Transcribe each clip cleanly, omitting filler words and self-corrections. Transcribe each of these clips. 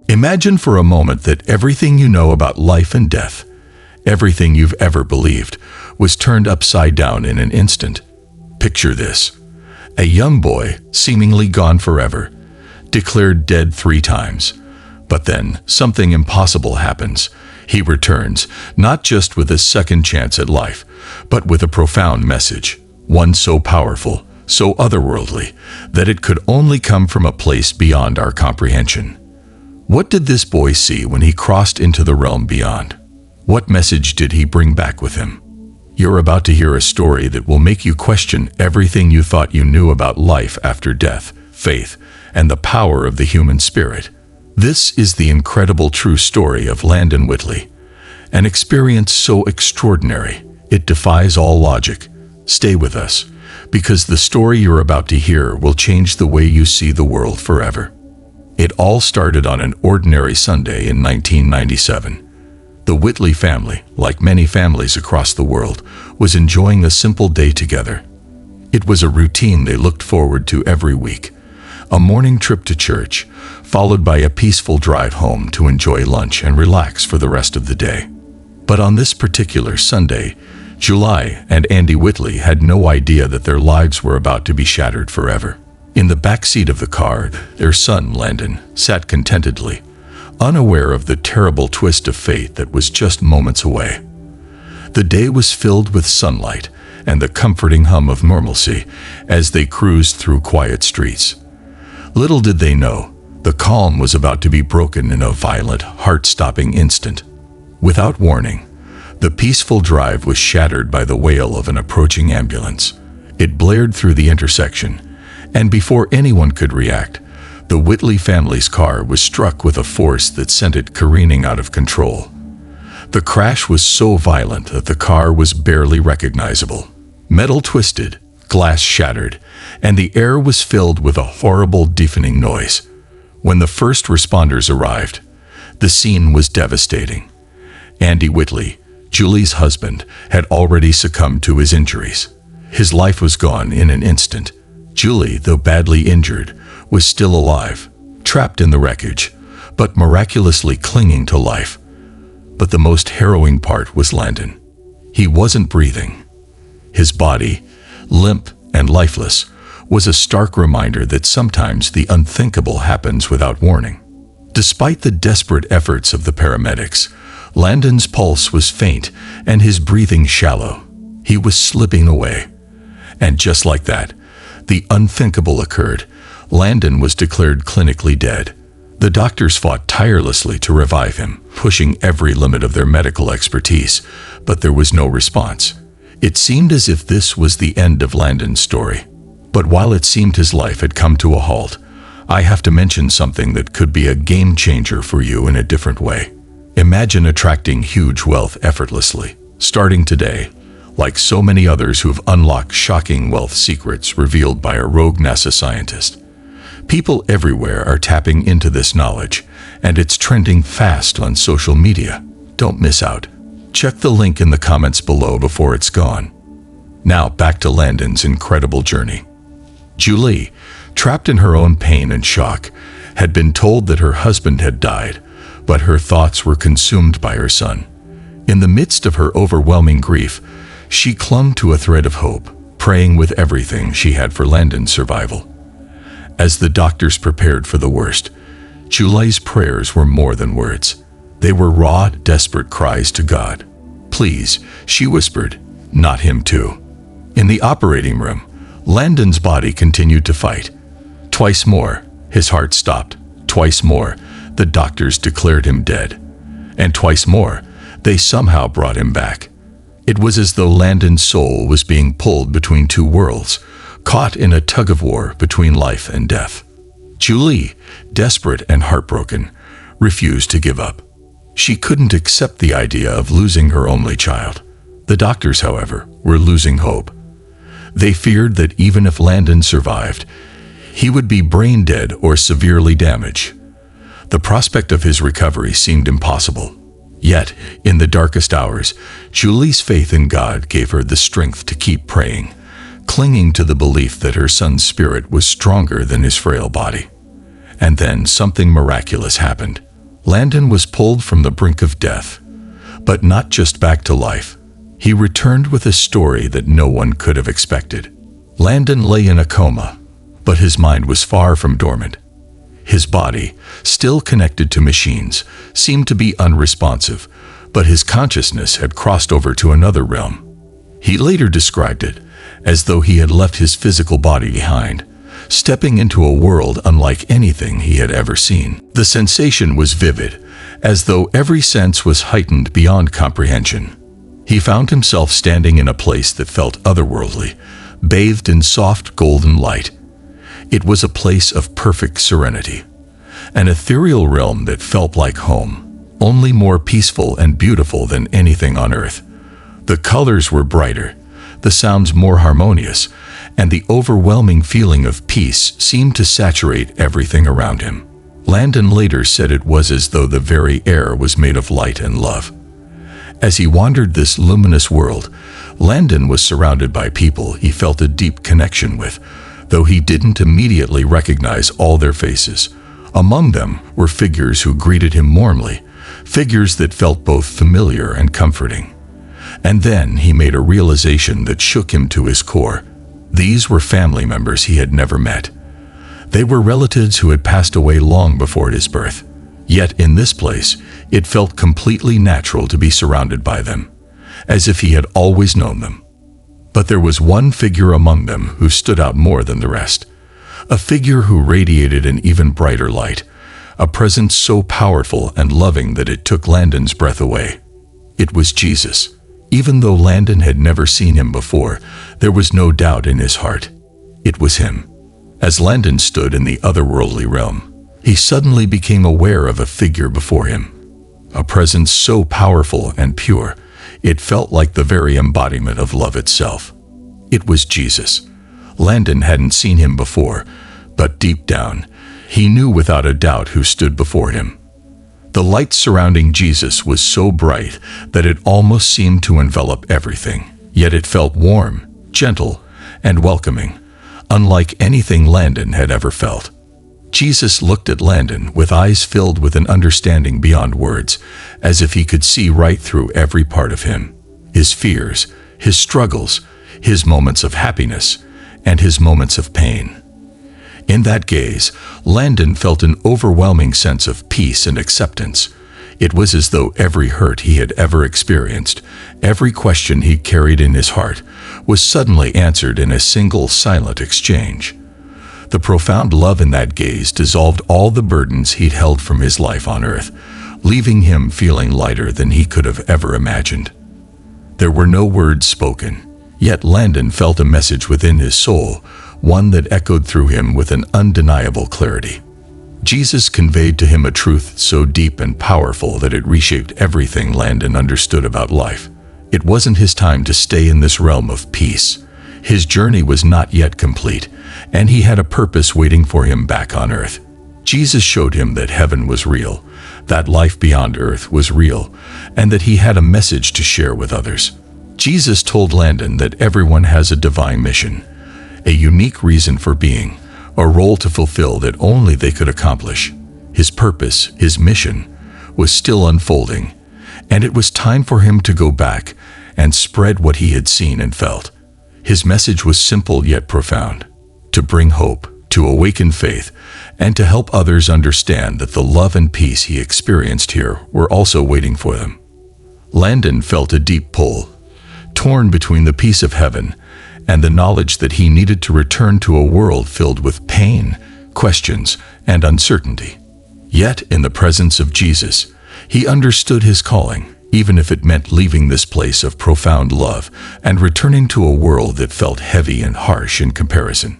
Imagine for a moment that everything you know about life and death, everything you've ever believed, was turned upside down in an instant. Picture this. A young boy, seemingly gone forever, declared dead 3 times. But then, something impossible happens. He returns, not just with a second chance at life, but with a profound message, one so powerful, so otherworldly, that it could only come from a place beyond our comprehension. What did this boy see when he crossed into the realm beyond? What message did he bring back with him? You're about to hear a story that will make you question everything you thought you knew about life after death, faith, and the power of the human spirit. This is the incredible true story of Landon Whitley, an experience so extraordinary it defies all logic. Stay with us, because the story you're about to hear will change the way you see the world forever. It all started on an ordinary Sunday in 1997. The Whitley family, like many families across the world, was enjoying a simple day together. It was a routine they looked forward to every week. A morning trip to church, followed by a peaceful drive home to enjoy lunch and relax for the rest of the day. But on this particular Sunday, July and Andy Whitley had no idea that their lives were about to be shattered forever. In the back seat of the car, their son, Landon, sat contentedly, unaware of the terrible twist of fate that was just moments away. The day was filled with sunlight and the comforting hum of normalcy as they cruised through quiet streets. Little did they know, the calm was about to be broken in a violent, heart-stopping instant. Without warning, the peaceful drive was shattered by the wail of an approaching ambulance. It blared through the intersection, and before anyone could react, the Whitley family's car was struck with a force that sent it careening out of control. The crash was so violent that the car was barely recognizable. Metal twisted, glass shattered, and the air was filled with a horrible, deafening noise. When the first responders arrived, the scene was devastating. Andy Whitley, Julie's husband, had already succumbed to his injuries. His life was gone in an instant. Julie, though badly injured, was still alive, trapped in the wreckage, but miraculously clinging to life. But the most harrowing part was Landon. He wasn't breathing. His body, limp and lifeless, was a stark reminder that sometimes the unthinkable happens without warning. Despite the desperate efforts of the paramedics, Landon's pulse was faint and his breathing shallow. He was slipping away. And just like that, the unthinkable occurred. Landon was declared clinically dead. The doctors fought tirelessly to revive him, pushing every limit of their medical expertise, but there was no response. It seemed as if this was the end of Landon's story. But while it seemed his life had come to a halt, I have to mention something that could be a game changer for you in a different way. Imagine attracting huge wealth effortlessly, starting today, like so many others who've unlocked shocking wealth secrets revealed by a rogue NASA scientist. People everywhere are tapping into this knowledge, and it's trending fast on social media. Don't miss out. Check the link in the comments below before it's gone. Now back to Landon's incredible journey. Julie, trapped in her own pain and shock, had been told that her husband had died, but her thoughts were consumed by her son. In the midst of her overwhelming grief, she clung to a thread of hope, praying with everything she had for Landon's survival. As the doctors prepared for the worst, Julie's prayers were more than words. They were raw, desperate cries to God. "Please," she whispered, "not him too." In the operating room, Landon's body continued to fight. Twice more, his heart stopped. Twice more, the doctors declared him dead. And twice more, they somehow brought him back. It was as though Landon's soul was being pulled between two worlds, caught in a tug-of-war between life and death. Julie, desperate and heartbroken, refused to give up. She couldn't accept the idea of losing her only child. The doctors, however, were losing hope. They feared that even if Landon survived, he would be brain dead or severely damaged. The prospect of his recovery seemed impossible. Yet, in the darkest hours, Julie's faith in God gave her the strength to keep praying, clinging to the belief that her son's spirit was stronger than his frail body. And then something miraculous happened. Landon was pulled from the brink of death, but not just back to life. He returned with a story that no one could have expected. Landon lay in a coma, but his mind was far from dormant. His body, still connected to machines, seemed to be unresponsive, but his consciousness had crossed over to another realm. He later described it as though he had left his physical body behind, stepping into a world unlike anything he had ever seen. The sensation was vivid, as though every sense was heightened beyond comprehension. He found himself standing in a place that felt otherworldly, bathed in soft golden light. It was a place of perfect serenity, an ethereal realm that felt like home, only more peaceful and beautiful than anything on earth. The colors were brighter, the sounds more harmonious, and the overwhelming feeling of peace seemed to saturate everything around him. Landon later said it was as though the very air was made of light and love. As he wandered this luminous world, Landon was surrounded by people he felt a deep connection with, though he didn't immediately recognize all their faces. Among them were figures who greeted him warmly, figures that felt both familiar and comforting. And then he made a realization that shook him to his core. These were family members he had never met. They were relatives who had passed away long before his birth. Yet in this place, it felt completely natural to be surrounded by them, as if he had always known them. But there was one figure among them who stood out more than the rest, a figure who radiated an even brighter light, a presence so powerful and loving that it took Landon's breath away. It was Jesus. Even though Landon had never seen him before, there was no doubt in his heart. It was him. As Landon stood in the otherworldly realm, he suddenly became aware of a figure before him, a presence so powerful and pure, it felt like the very embodiment of love itself. It was Jesus. Landon hadn't seen him before, but deep down, he knew without a doubt who stood before him. The light surrounding Jesus was so bright that it almost seemed to envelop everything, yet it felt warm, gentle, and welcoming, unlike anything Landon had ever felt. Jesus looked at Landon with eyes filled with an understanding beyond words, as if he could see right through every part of him, his fears, his struggles, his moments of happiness, and his moments of pain. In that gaze, Landon felt an overwhelming sense of peace and acceptance. It was as though every hurt he had ever experienced, every question he carried in his heart, was suddenly answered in a single silent exchange. The profound love in that gaze dissolved all the burdens he'd held from his life on earth, leaving him feeling lighter than he could have ever imagined. There were no words spoken, yet Landon felt a message within his soul, one that echoed through him with an undeniable clarity. Jesus conveyed to him a truth so deep and powerful that it reshaped everything Landon understood about life. It wasn't his time to stay in this realm of peace. His journey was not yet complete, and he had a purpose waiting for him back on earth. Jesus showed him that heaven was real, that life beyond earth was real, and that he had a message to share with others. Jesus told Landon that everyone has a divine mission, a unique reason for being, a role to fulfill that only they could accomplish. His purpose, his mission, was still unfolding, and it was time for him to go back and spread what he had seen and felt. His message was simple yet profound: to bring hope, to awaken faith, and to help others understand that the love and peace he experienced here were also waiting for them. Landon felt a deep pull, torn between the peace of heaven and the knowledge that he needed to return to a world filled with pain, questions, and uncertainty. Yet, in the presence of Jesus, he understood his calling, even if it meant leaving this place of profound love and returning to a world that felt heavy and harsh in comparison.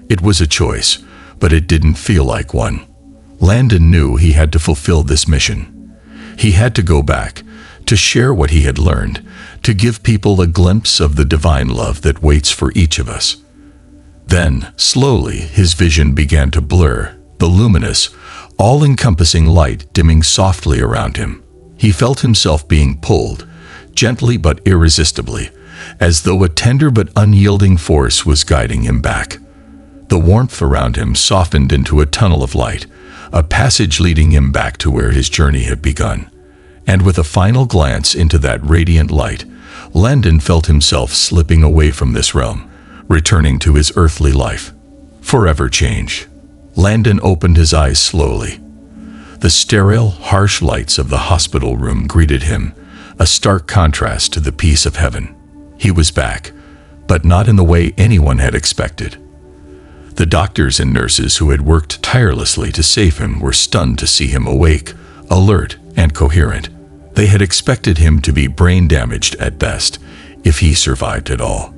It was a choice, but it didn't feel like one. Landon knew he had to fulfill this mission. He had to go back, to share what he had learned, to give people a glimpse of the divine love that waits for each of us. Then, slowly, his vision began to blur, the luminous, all-encompassing light dimming softly around him. He felt himself being pulled, gently but irresistibly, as though a tender but unyielding force was guiding him back. The warmth around him softened into a tunnel of light, a passage leading him back to where his journey had begun. And with a final glance into that radiant light, Landon felt himself slipping away from this realm, returning to his earthly life. Forever changed. Landon opened his eyes slowly. The sterile, harsh lights of the hospital room greeted him, a stark contrast to the peace of heaven. He was back, but not in the way anyone had expected. The doctors and nurses who had worked tirelessly to save him were stunned to see him awake, alert, and coherent. They had expected him to be brain damaged at best, if he survived at all.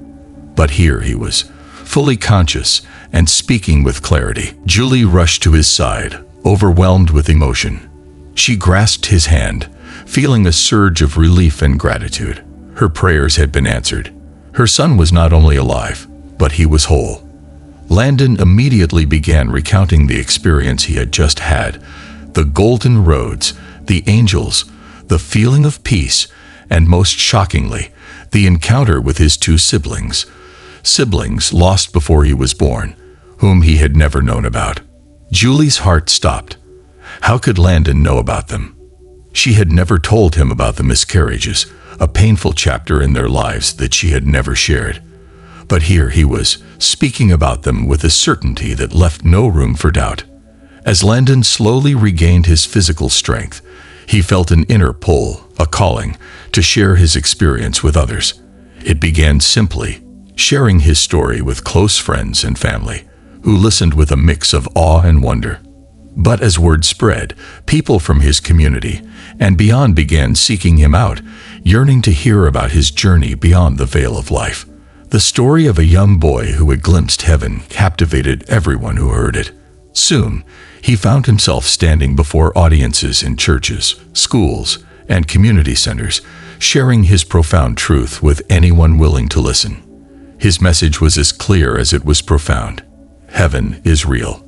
But here he was, fully conscious and speaking with clarity. Julie rushed to his side, overwhelmed with emotion. She grasped his hand, feeling a surge of relief and gratitude. Her prayers had been answered. Her son was not only alive, but he was whole. Landon immediately began recounting the experience he had just had, the golden roads, the angels, the feeling of peace, and most shockingly, the encounter with his two siblings lost before he was born, whom he had never known about. Julie's heart stopped. How could Landon know about them? She had never told him about the miscarriages, a painful chapter in their lives that she had never shared. But here he was, speaking about them with a certainty that left no room for doubt. As Landon slowly regained his physical strength, he felt an inner pull, a calling, to share his experience with others. It began simply, sharing his story with close friends and family, who listened with a mix of awe and wonder. But as word spread, people from his community and beyond began seeking him out, yearning to hear about his journey beyond the veil of life. The story of a young boy who had glimpsed heaven captivated everyone who heard it. Soon, he found himself standing before audiences in churches, schools, and community centers, sharing his profound truth with anyone willing to listen. His message was as clear as it was profound. Heaven is real.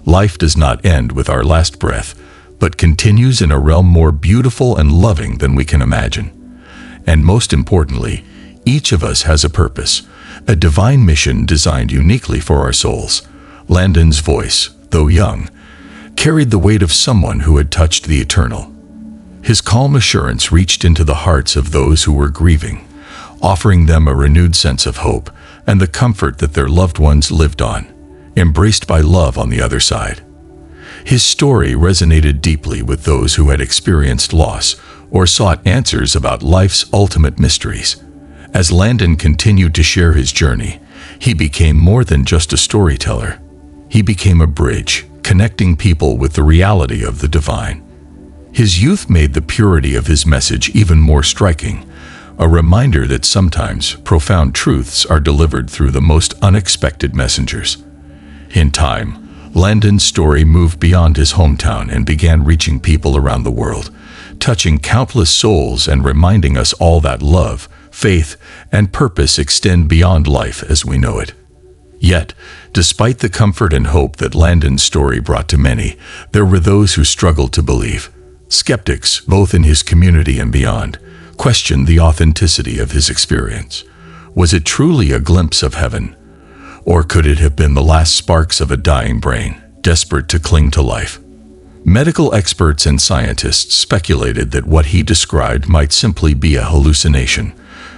Life does not end with our last breath, but continues in a realm more beautiful and loving than we can imagine. And most importantly, each of us has a purpose, a divine mission designed uniquely for our souls. Landon's voice, though young, carried the weight of someone who had touched the eternal. His calm assurance reached into the hearts of those who were grieving, offering them a renewed sense of hope and the comfort that their loved ones lived on, embraced by love on the other side. His story resonated deeply with those who had experienced loss or sought answers about life's ultimate mysteries. As Landon continued to share his journey, he became more than just a storyteller. He became a bridge, connecting people with the reality of the divine. His youth made the purity of his message even more striking, a reminder that sometimes profound truths are delivered through the most unexpected messengers. In time, Landon's story moved beyond his hometown and began reaching people around the world, touching countless souls and reminding us all that love, faith, and purpose extend beyond life as we know it. Yet, despite the comfort and hope that Landon's story brought to many, there were those who struggled to believe. Skeptics, both in his community and beyond, questioned the authenticity of his experience. Was it truly a glimpse of heaven? Or could it have been the last sparks of a dying brain, desperate to cling to life? Medical experts and scientists speculated that what he described might simply be a hallucination,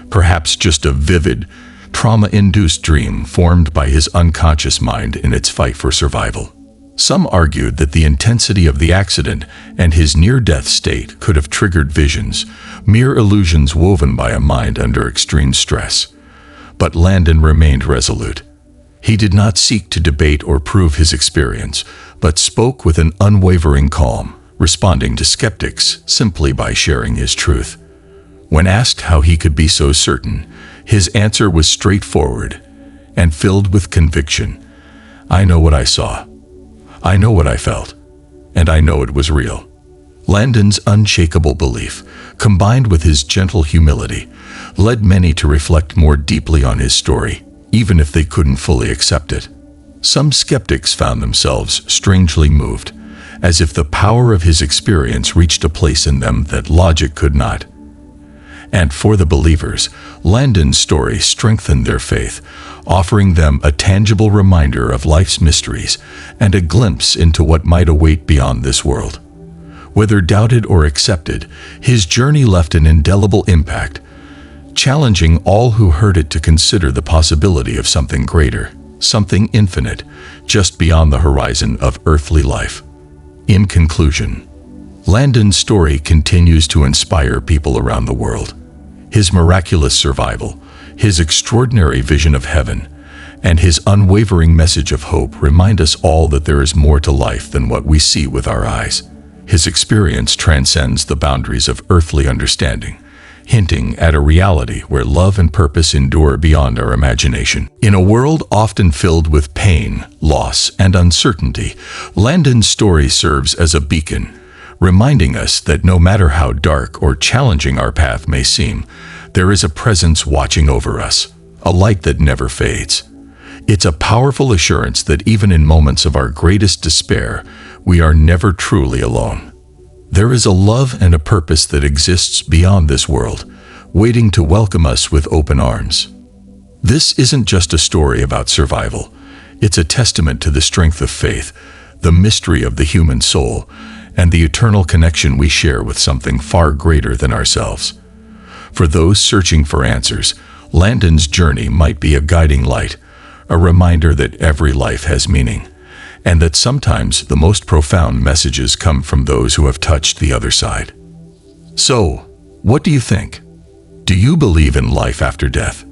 perhaps just a vivid, trauma-induced dream formed by his unconscious mind in its fight for survival. Some argued that the intensity of the accident and his near-death state could have triggered visions, mere illusions woven by a mind under extreme stress. But Landon remained resolute. He did not seek to debate or prove his experience, but spoke with an unwavering calm, responding to skeptics simply by sharing his truth. When asked how he could be so certain, his answer was straightforward and filled with conviction. I know what I saw. I know what I felt. And I know it was real. Landon's unshakable belief, combined with his gentle humility, led many to reflect more deeply on his story, even if they couldn't fully accept it. Some skeptics found themselves strangely moved, as if the power of his experience reached a place in them that logic could not. And for the believers, Landon's story strengthened their faith, offering them a tangible reminder of life's mysteries and a glimpse into what might await beyond this world. Whether doubted or accepted, his journey left an indelible impact, challenging all who heard it to consider the possibility of something greater, something infinite, just beyond the horizon of earthly life. In conclusion, Landon's story continues to inspire people around the world. His miraculous survival, his extraordinary vision of heaven, and his unwavering message of hope remind us all that there is more to life than what we see with our eyes. His experience transcends the boundaries of earthly understanding, hinting at a reality where love and purpose endure beyond our imagination. In a world often filled with pain, loss, and uncertainty, Landon's story serves as a beacon, reminding us that no matter how dark or challenging our path may seem, there is a presence watching over us, a light that never fades. It's a powerful assurance that even in moments of our greatest despair, we are never truly alone. There is a love and a purpose that exists beyond this world, waiting to welcome us with open arms. This isn't just a story about survival. It's a testament to the strength of faith, the mystery of the human soul, and the eternal connection we share with something far greater than ourselves. For those searching for answers, Landon's journey might be a guiding light, a reminder that every life has meaning, and that sometimes the most profound messages come from those who have touched the other side. So, what do you think? Do you believe in life after death?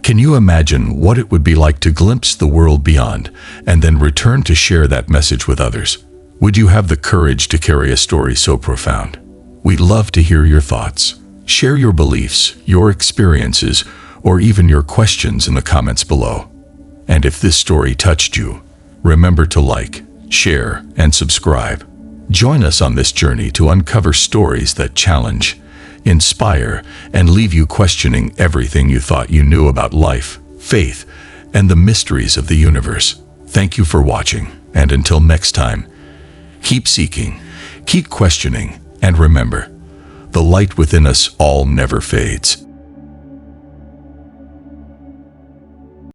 Can you imagine what it would be like to glimpse the world beyond and then return to share that message with others? Would you have the courage to carry a story so profound? We'd love to hear your thoughts. Share your beliefs, your experiences, or even your questions in the comments below. And if this story touched you, remember to like, share, and subscribe. Join us on this journey to uncover stories that challenge, inspire, and leave you questioning everything you thought you knew about life, faith, and the mysteries of the universe. Thank you for watching, and until next time, keep seeking, keep questioning, and remember, the light within us all never fades.